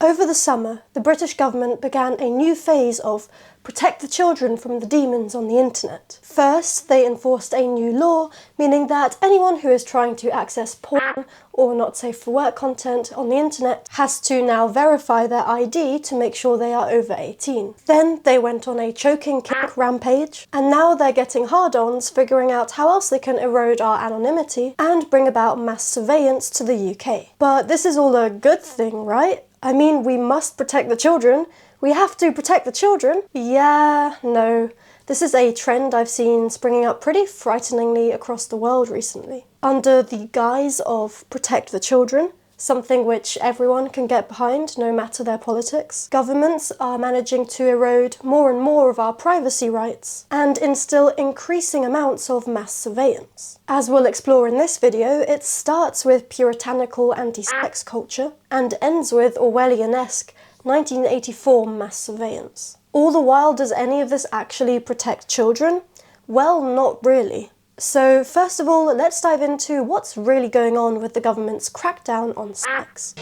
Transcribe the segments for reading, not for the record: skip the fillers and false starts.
Over the summer, the British government began a new phase of protect the children from the demons on the internet. First, they enforced a new law, meaning that anyone who is trying to access porn or not safe for work content on the internet has to now verify their ID to make sure they are over 18. Then they went on a choking kink rampage, and now they're getting hard-ons figuring out how else they can erode our anonymity and bring about mass surveillance to the UK. But this is all a good thing, right? I mean, we must protect the children. We have to protect the children. Yeah, no. This is a trend I've seen springing up pretty frighteningly across the world recently. Under the guise of protect the children, something which everyone can get behind no matter their politics, governments are managing to erode more and more of our privacy rights and instill increasing amounts of mass surveillance. As we'll explore in this video, it starts with puritanical anti-sex culture and ends with Orwellian-esque 1984 mass surveillance. All the while, does any of this actually protect children? Well, not really. So first of all, let's dive into what's really going on with the government's crackdown on sex.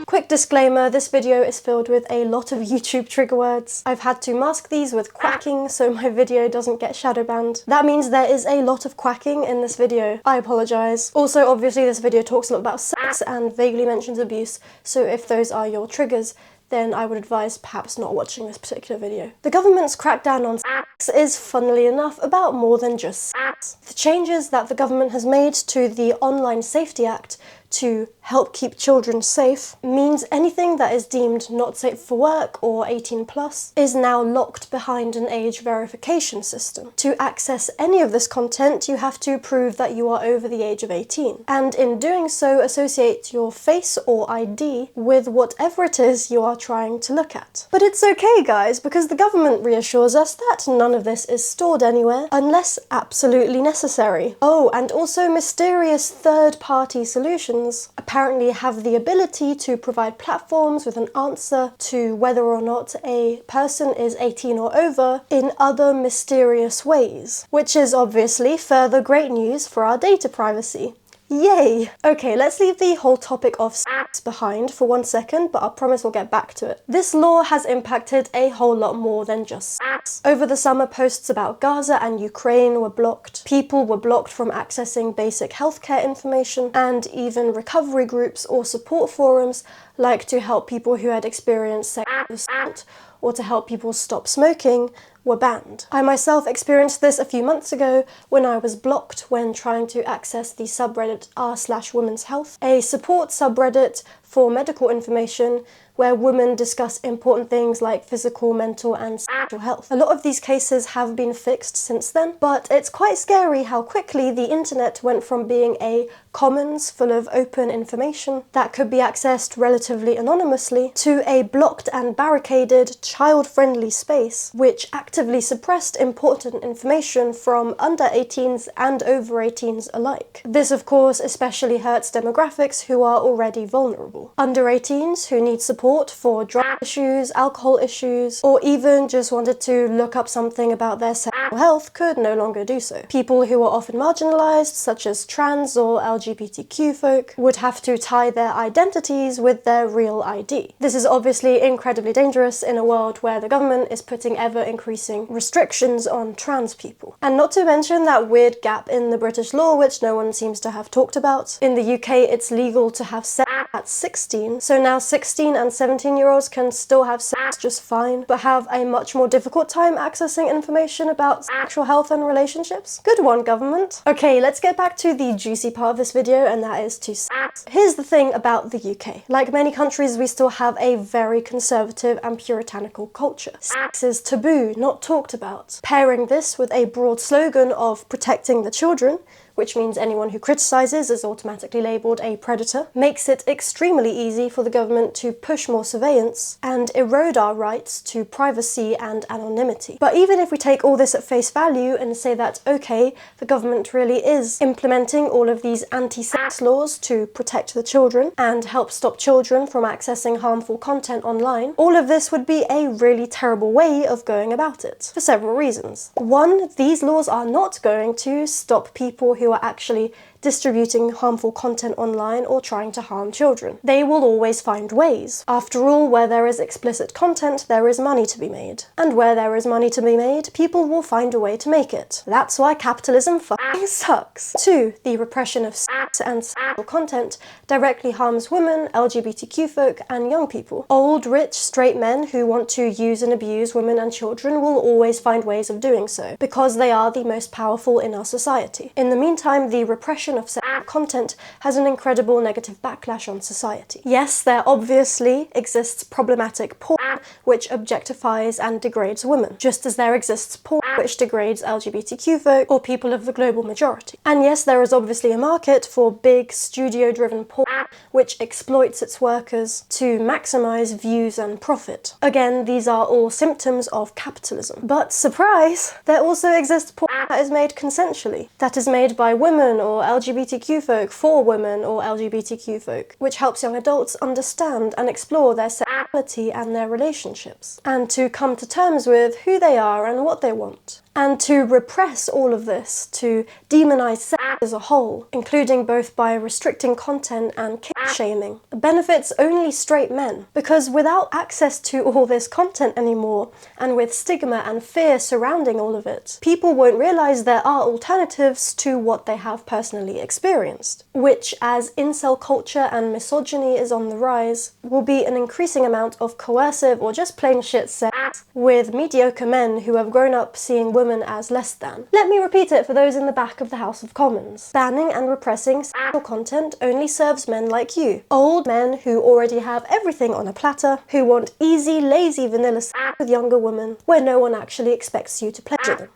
Quick disclaimer, this video is filled with a lot of YouTube trigger words. I've had to mask these with quacking so my video doesn't get shadow banned. That means there is a lot of quacking in this video. I apologise. Also, obviously this video talks a lot about sex and vaguely mentions abuse, so if those are your triggers, then I would advise perhaps not watching this particular video. The government's crackdown on sex is, funnily enough, about more than just sex. The changes that the government has made to the Online Safety Act to help keep children safe means anything that is deemed not safe for work or 18 plus is now locked behind an age verification system. To access any of this content, you have to prove that you are over the age of 18, and in doing so associate your face or ID with whatever it is you are trying to look at. But it's okay, guys, because the government reassures us that none of this is stored anywhere unless absolutely necessary. Oh, and also mysterious third-party solutions apparently have the ability to provide platforms with an answer to whether or not a person is 18 or over in other mysterious ways, which is obviously further great news for our data privacy. Yay! Okay, let's leave the whole topic of sex behind for 1 second, but I promise we'll get back to it. This law has impacted a whole lot more than just sex. Over the summer, posts about Gaza and Ukraine were blocked. People were blocked from accessing basic healthcare information, and even recovery groups or support forums like to help people who had experienced sexual assault or to help people stop smoking were banned. I myself experienced this a few months ago when I was blocked when trying to access the subreddit r/women's health, a support subreddit for medical information where women discuss important things like physical, mental and sexual health. A lot of these cases have been fixed since then, but it's quite scary how quickly the internet went from being a commons full of open information that could be accessed relatively anonymously to a blocked and barricaded, child-friendly space which actively suppressed important information from under 18s and over 18s alike. This, of course, especially hurts demographics who are already vulnerable. Under 18s who need support for drug issues, alcohol issues, or even just wanted to look up something about their sexual health could no longer do so. People who are often marginalised, such as trans or LGBTQ folk, would have to tie their identities with their real ID. This is obviously incredibly dangerous in a world where the government is putting ever-increasing restrictions on trans people. And not to mention that weird gap in the British law which no one seems to have talked about. In the UK, it's legal to have sex at 16, so now 16 and 17-year-olds can still have sex just fine, but have a much more difficult time accessing information about sexual health and relationships? Good one, government. Okay, let's get back to the juicy part of this video, and that is to sex. Here's the thing about the UK. Like many countries, we still have a very conservative and puritanical culture. Sex is taboo, not talked about. Pairing this with a broad slogan of protecting the children, which means anyone who criticises is automatically labelled a predator, makes it extremely easy for the government to push more surveillance and erode our rights to privacy and anonymity. But even if we take all this at face value and say that, okay, the government really is implementing all of these anti-sex laws to protect the children and help stop children from accessing harmful content online, all of this would be a really terrible way of going about it, for several reasons. One, these laws are not going to stop people who are actually distributing harmful content online or trying to harm children. They will always find ways. After all, where there is explicit content, there is money to be made. And where there is money to be made, people will find a way to make it. That's why capitalism fucking sucks. 2. The repression of sex and sexual content directly harms women, LGBTQ folk, and young people. Old, rich, straight men who want to use and abuse women and children will always find ways of doing so, because they are the most powerful in our society. In the meantime, the repression of sexual content has an incredible negative backlash on society. Yes, there obviously exists problematic porn which objectifies and degrades women, just as there exists porn which degrades LGBTQ folk or people of the global majority. And yes, there is obviously a market for big, studio-driven porn which exploits its workers to maximize views and profit. Again, these are all symptoms of capitalism. But surprise, there also exists porn that is made consensually, that is made by women or LGBTQ folk for women or LGBTQ folk, which helps young adults understand and explore their sexuality and their relationships, and to come to terms with who they are and what they want. And to repress all of this, to demonize sex as a whole, including both by restricting content and kink-shaming, benefits only straight men. Because without access to all this content anymore, and with stigma and fear surrounding all of it, people won't realize there are alternatives to what they have personally experienced, which, as incel culture and misogyny is on the rise, will be an increasing amount of coercive or just plain shit sex with mediocre men who have grown up seeing women as less than. Let me repeat it for those in the back of the House of Commons. Banning and repressing sexual content only serves men like you. Old men who already have everything on a platter, who want easy, lazy vanilla sex with younger women, where no one actually expects you to pleasure them.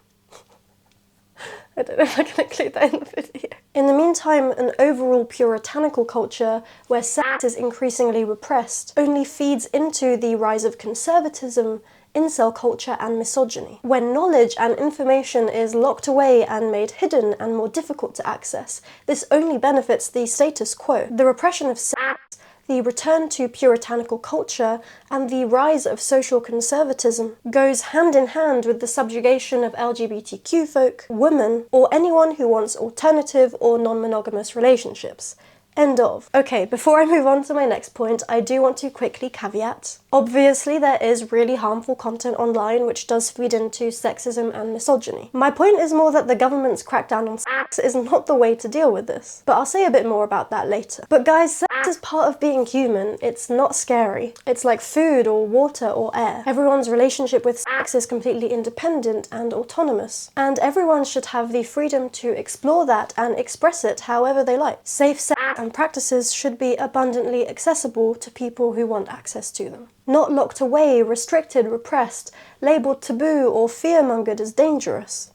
I don't know if I can include that in the video. In the meantime, an overall puritanical culture where sex is increasingly repressed only feeds into the rise of conservatism, incel culture and misogyny. When knowledge and information is locked away and made hidden and more difficult to access, this only benefits the status quo. The repression of sex, the return to puritanical culture, and the rise of social conservatism goes hand in hand with the subjugation of LGBTQ folk, women, or anyone who wants alternative or non-monogamous relationships. End of. Okay, before I move on to my next point, I do want to quickly caveat. Obviously, there is really harmful content online which does feed into sexism and misogyny. My point is more that the government's crackdown on sex is not the way to deal with this, but I'll say a bit more about that later. But guys, sex is part of being human. It's not scary. It's like food or water or air. Everyone's relationship with sex is completely independent and autonomous, and everyone should have the freedom to explore that and express it however they like. Safe sex and practices should be abundantly accessible to people who want access to them. Not locked away, restricted, repressed, labelled taboo or fear-mongered as dangerous.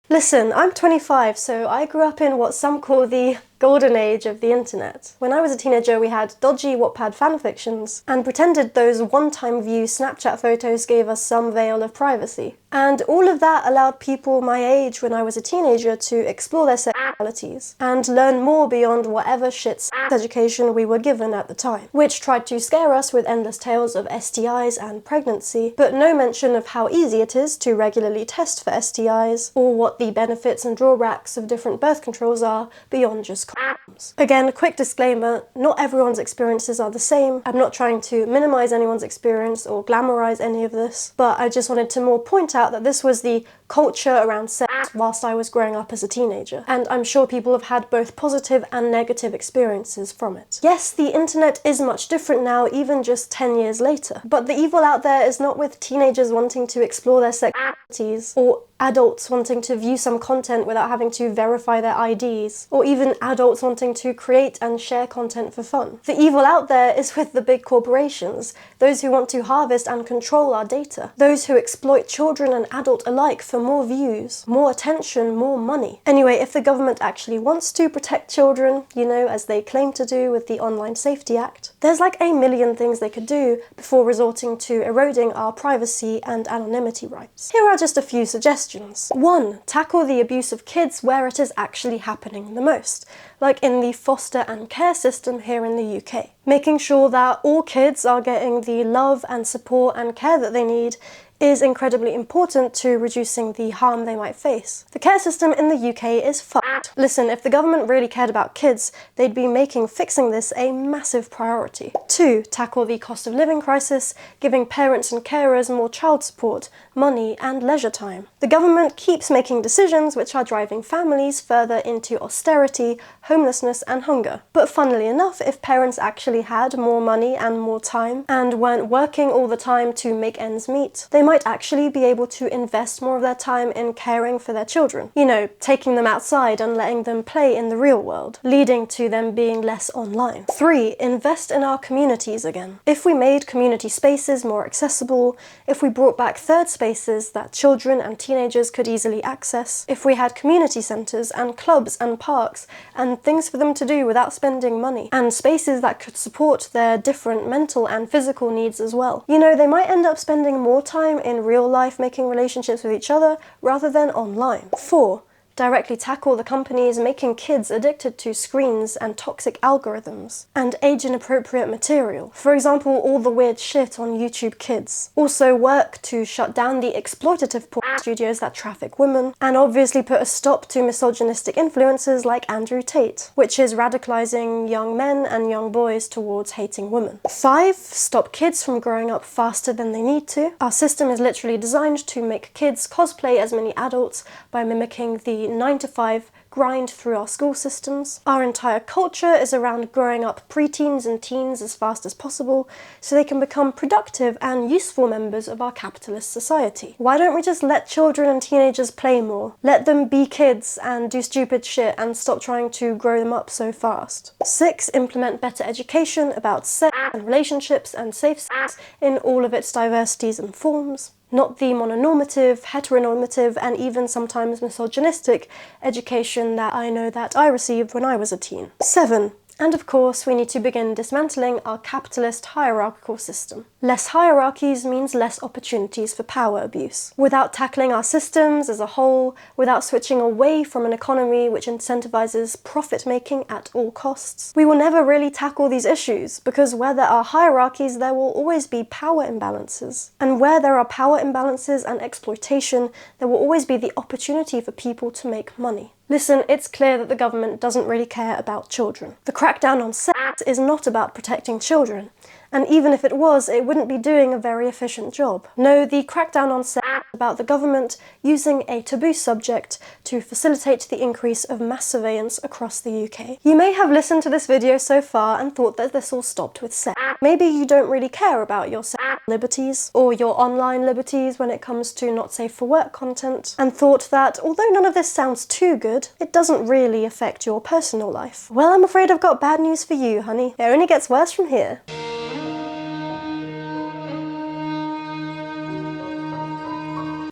Listen, I'm 25, so I grew up in what some call the golden age of the internet. When I was a teenager, we had dodgy Wattpad fanfictions and pretended those one-time view Snapchat photos gave us some veil of privacy. And all of that allowed people my age when I was a teenager to explore their sexualities and learn more beyond whatever shit sex education we were given at the time, which tried to scare us with endless tales of STIs and pregnancy, but no mention of how easy it is to regularly test for STIs or what the benefits and drawbacks of different birth controls are beyond just condoms. Again, a quick disclaimer, not everyone's experiences are the same. I'm not trying to minimize anyone's experience or glamorize any of this, but I just wanted to more point out that this was the culture around sex whilst I was growing up as a teenager, and I'm sure people have had both positive and negative experiences from it. Yes, the internet is much different now, even just 10 years later, but the evil out there is not with teenagers wanting to explore their sexualities, or adults wanting to view some content without having to verify their IDs, or even adults wanting to create and share content for fun. The evil out there is with the big corporations, those who want to harvest and control our data, those who exploit children and adult alike for more views, more attention, more money. Anyway, if the government actually wants to protect children, you know, as they claim to do with the Online Safety Act, There's like a million things they could do before resorting to eroding our privacy and anonymity rights. Here are just a few suggestions. 1. Tackle the abuse of kids where it is actually happening the most, like in the foster and care system here in the UK. Making sure that all kids are getting the love and support and care that they need is incredibly important to reducing the harm they might face. The care system in the UK is fucked. Listen, if the government really cared about kids, they'd be making fixing this a massive priority. 2. Tackle the cost of living crisis, giving parents and carers more child support, money and leisure time. The government keeps making decisions which are driving families further into austerity, homelessness and hunger. But funnily enough, if parents actually had more money and more time and weren't working all the time to make ends meet, they might actually be able to invest more of their time in caring for their children. You know, taking them outside and letting them play in the real world, leading to them being less online. 3. Invest in our communities again. If we made community spaces more accessible, if we brought back third spaces that children and teenagers could easily access, if we had community centres and clubs and parks and things for them to do without spending money, and spaces that could support their different mental and physical needs as well, you know, they might end up spending more time in real life making relationships with each other rather than online. 4. Directly tackle the companies making kids addicted to screens and toxic algorithms and age-inappropriate material. For example, all the weird shit on YouTube Kids. Also work to shut down the exploitative porn studios that traffic women, and obviously put a stop to misogynistic influences like Andrew Tate, which is radicalizing young men and young boys towards hating women. 5. Stop kids from growing up faster than they need to. Our system is literally designed to make kids cosplay as many adults by mimicking the 9-to-5 grind through our school systems. Our entire culture is around growing up preteens and teens as fast as possible so they can become productive and useful members of our capitalist society. Why don't we just let children and teenagers play more? Let them be kids and do stupid shit and stop trying to grow them up so fast. 6. Implement better education about sex and relationships and safe sex in all of its diversities and forms. Not the mononormative, heteronormative, and even sometimes misogynistic education that I know that I received when I was a teen. 7. And of course, we need to begin dismantling our capitalist hierarchical system. Less hierarchies means less opportunities for power abuse. Without tackling our systems as a whole, without switching away from an economy which incentivizes profit-making at all costs, we will never really tackle these issues, because where there are hierarchies, there will always be power imbalances. And where there are power imbalances and exploitation, there will always be the opportunity for people to make money. Listen, it's clear that the government doesn't really care about children. The crackdown on sex is not about protecting children, and even if it was, it wouldn't be doing a very efficient job. No, the crackdown on sex is about the government using a taboo subject to facilitate the increase of mass surveillance across the UK. You may have listened to this video so far and thought that this all stopped with sex. Maybe you don't really care about your sexual liberties or your online liberties when it comes to not safe for work content, and thought that although none of this sounds too good, it doesn't really affect your personal life. Well, I'm afraid I've got bad news for you, honey. It only gets worse from here.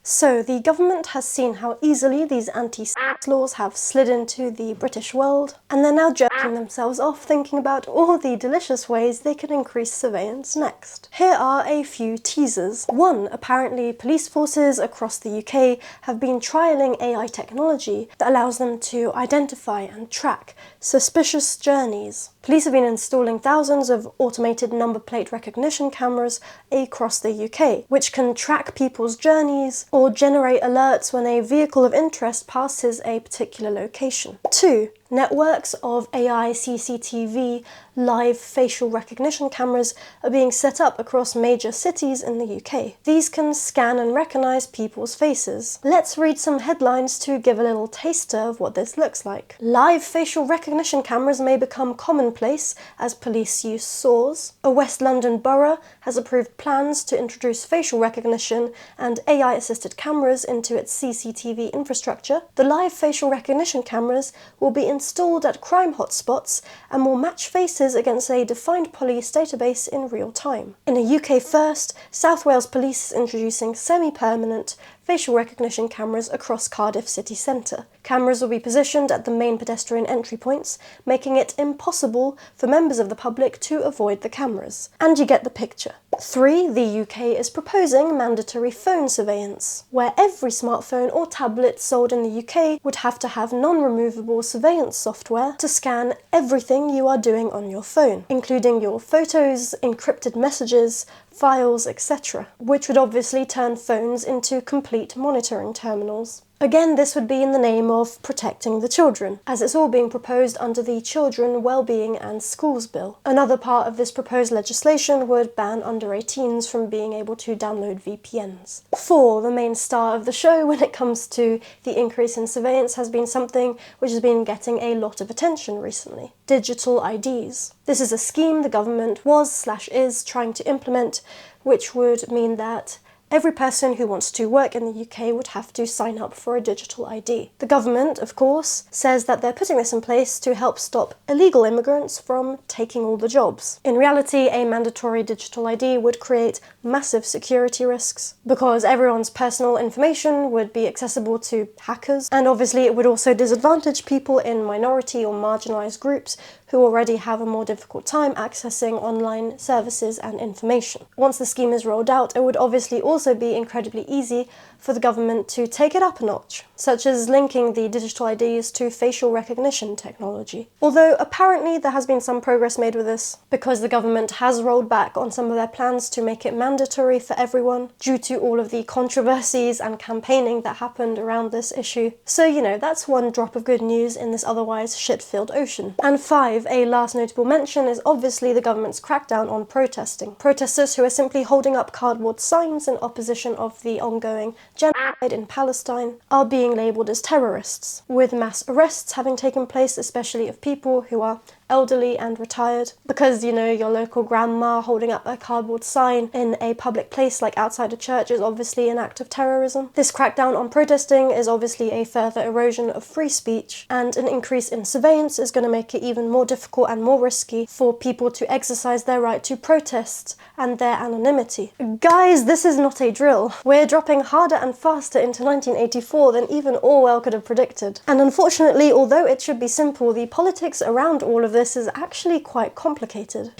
So, the government has seen how easily these anti-sex laws have slid into the British world, and they're now jerking themselves off thinking about all the delicious ways they can increase surveillance next. Here are a few teasers. 1. Apparently, police forces across the UK have been trialling AI technology that allows them to identify and track suspicious journeys. Police have been installing thousands of automated number plate recognition cameras across the UK, which can track people's journeys or generate alerts when a vehicle of interest passes a particular location. 2. Networks of AI CCTV live facial recognition cameras are being set up across major cities in the UK. These can scan and recognise people's faces. Let's read some headlines to give a little taster of what this looks like. Live facial recognition cameras may become commonplace as police use saws. A West London borough has approved plans to introduce facial recognition and AI-assisted cameras into its CCTV infrastructure. The live facial recognition cameras will be installed at crime hotspots and will match faces against a defined police database in real time. In a UK first, South Wales Police is introducing semi-permanent facial recognition cameras across Cardiff city centre. Cameras will be positioned at the main pedestrian entry points, making it impossible for members of the public to avoid the cameras. And you get the picture. 3. The UK is proposing mandatory phone surveillance, where every smartphone or tablet sold in the UK would have to have non-removable surveillance software to scan everything you are doing on your phone, including your photos, encrypted messages, files, etc., which would obviously turn phones into complete monitoring terminals. Again, this would be in the name of protecting the children, as it's all being proposed under the Children, Wellbeing and Schools Bill. Another part of this proposed legislation would ban under 18s from being able to download VPNs. 4. The main star of the show when it comes to the increase in surveillance has been something which has been getting a lot of attention recently: digital IDs. This is a scheme the government was/is trying to implement, which would mean that every person who wants to work in the UK would have to sign up for a digital ID. The government, of course, says that they're putting this in place to help stop illegal immigrants from taking all the jobs. In reality, a mandatory digital ID would create massive security risks because everyone's personal information would be accessible to hackers, and obviously it would also disadvantage people in minority or marginalised groups who already have a more difficult time accessing online services and information. Once the scheme is rolled out, it would obviously also be incredibly easy for the government to take it up a notch, such as linking the digital IDs to facial recognition technology. Although apparently there has been some progress made with this, because the government has rolled back on some of their plans to make it mandatory for everyone due to all of the controversies and campaigning that happened around this issue. So, you know, that's one drop of good news in this otherwise shit-filled ocean. And 5, a last notable mention is obviously the government's crackdown on protesting. Protesters who are simply holding up cardboard signs in opposition of the ongoing genocide in Palestine are being labelled as terrorists, with mass arrests having taken place, especially of people who are elderly and retired, because, you know, your local grandma holding up a cardboard sign in a public place like outside a church is obviously an act of terrorism. This crackdown on protesting is obviously a further erosion of free speech, and an increase in surveillance is going to make it even more difficult and more risky for people to exercise their right to protest and their anonymity. Guys, this is not a drill. We're dropping harder and faster into 1984 than even Orwell could have predicted. And unfortunately, although it should be simple, the politics around all of this is actually quite complicated.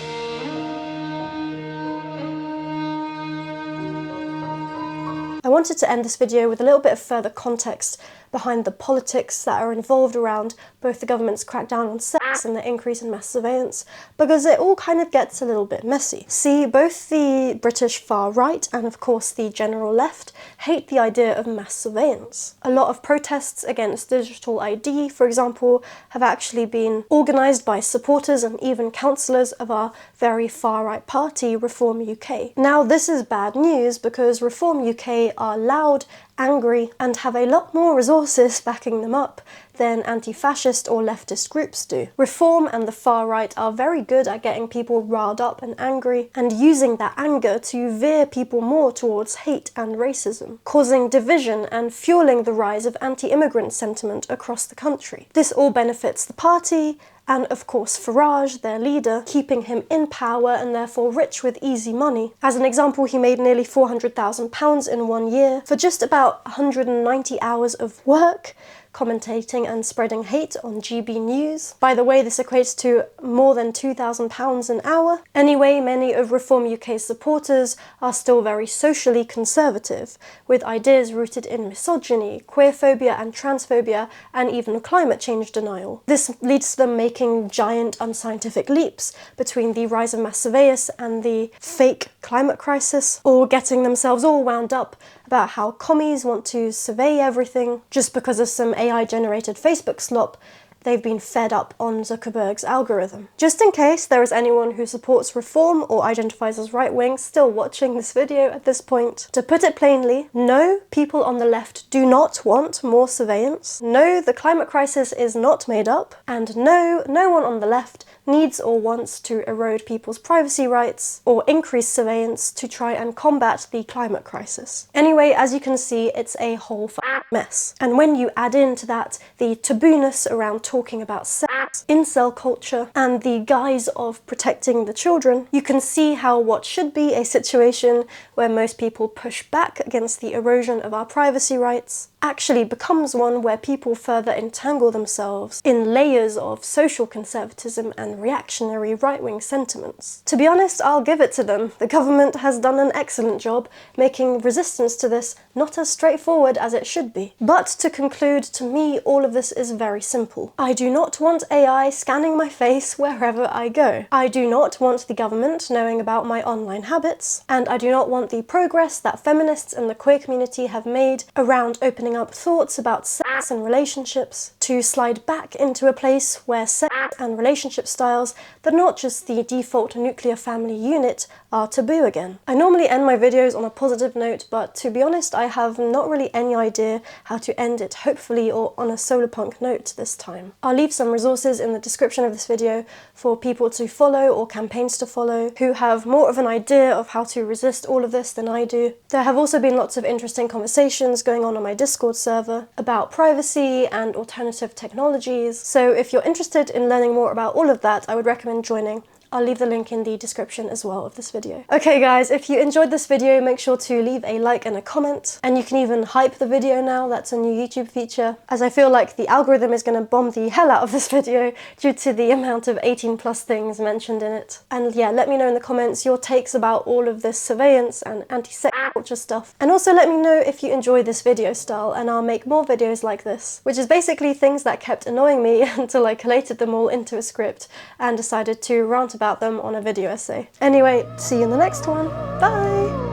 I wanted to end this video with a little bit of further context behind the politics that are involved around both the government's crackdown on sex and the increase in mass surveillance, because it all kind of gets a little bit messy. See, both the British far right and of course the general left hate the idea of mass surveillance. A lot of protests against digital ID, for example, have actually been organised by supporters and even councillors of our very far right party, Reform UK. Now, this is bad news because Reform UK are loud, angry, and have a lot more resources backing them up than anti-fascist or leftist groups do. Reform and the far right are very good at getting people riled up and angry, and using that anger to veer people more towards hate and racism, causing division and fueling the rise of anti-immigrant sentiment across the country. This all benefits the party, and of course Farage, their leader, keeping him in power and therefore rich with easy money. As an example, he made nearly £400,000 in 1 year for just about 190 hours of work, commentating and spreading hate on GB News. By the way, this equates to more than £2,000 an hour. Anyway, many of Reform UK's supporters are still very socially conservative, with ideas rooted in misogyny, queerphobia and transphobia, and even climate change denial. This leads to them making giant unscientific leaps between the rise of mass surveillance and the fake climate crisis, or getting themselves all wound up about how commies want to survey everything just because of some AI-generated Facebook slop they've been fed up on Zuckerberg's algorithm. Just in case there is anyone who supports reform or identifies as right-wing still watching this video at this point, to put it plainly, no, people on the left do not want more surveillance. No, the climate crisis is not made up. And no, no one on the left needs or wants to erode people's privacy rights or increase surveillance to try and combat the climate crisis. Anyway, as you can see, it's a whole mess. And when you add into that the tabooness around talking about sex, incel culture, and the guise of protecting the children, you can see how what should be a situation where most people push back against the erosion of our privacy rights actually becomes one where people further entangle themselves in layers of social conservatism and reactionary right-wing sentiments. To be honest, I'll give it to them. The government has done an excellent job making resistance to this not as straightforward as it should be. But to conclude, to me, all of this is very simple. I do not want AI scanning my face wherever I go. I do not want the government knowing about my online habits, and I do not want the progress that feminists and the queer community have made around opening up thoughts about sex and relationships to slide back into a place where sex and relationship styles that are not just the default nuclear family unit are taboo again. I normally end my videos on a positive note, but to be honest, I have not really any idea how to end it, hopefully, or on a solar punk note this time. I'll leave some resources in the description of this video for people to follow or campaigns to follow who have more of an idea of how to resist all of this than I do. There have also been lots of interesting conversations going on my Discord server about privacy and alternative technologies, so if you're interested in learning more about all of that, I would recommend joining. I'll leave the link in the description as well of this video. Okay guys, if you enjoyed this video, make sure to leave a like and a comment, and you can even hype the video now. That's a new YouTube feature, as I feel like the algorithm is going to bomb the hell out of this video due to the amount of 18+ things mentioned in it. And yeah, let me know in the comments your takes about all of this surveillance and anti-sex culture stuff. And also let me know if you enjoy this video style, and I'll make more videos like this, which is basically things that kept annoying me until I collated them all into a script and decided to rant about them on a video essay. Anyway, see you in the next one. Bye!